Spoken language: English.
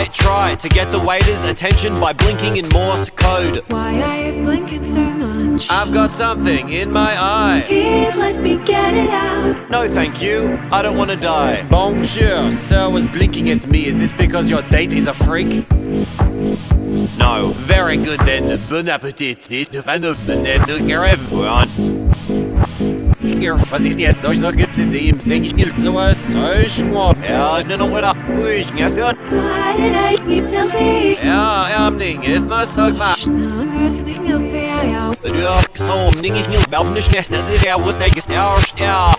I try to get the waiter's attention by blinking in Morse code. Why are you blinking so much? I've got something in my eye. Here, let me get it out. No thank you, I don't want to die. Bonjour, sir was blinking at me. Is this because your date is a freak? No. Very good then, bon appetit. Hier versiert durch so gibt es ihm, denke ich, gilt sowas so schmor. Ja, ich noch wieder ruhig, gestern. Why did I keep the Ja, Ärmling, ist was so gemacht. Numbers, Ja, so, Ding ich nicht, überhaupt nicht, das ist ja, wo der ist, ja.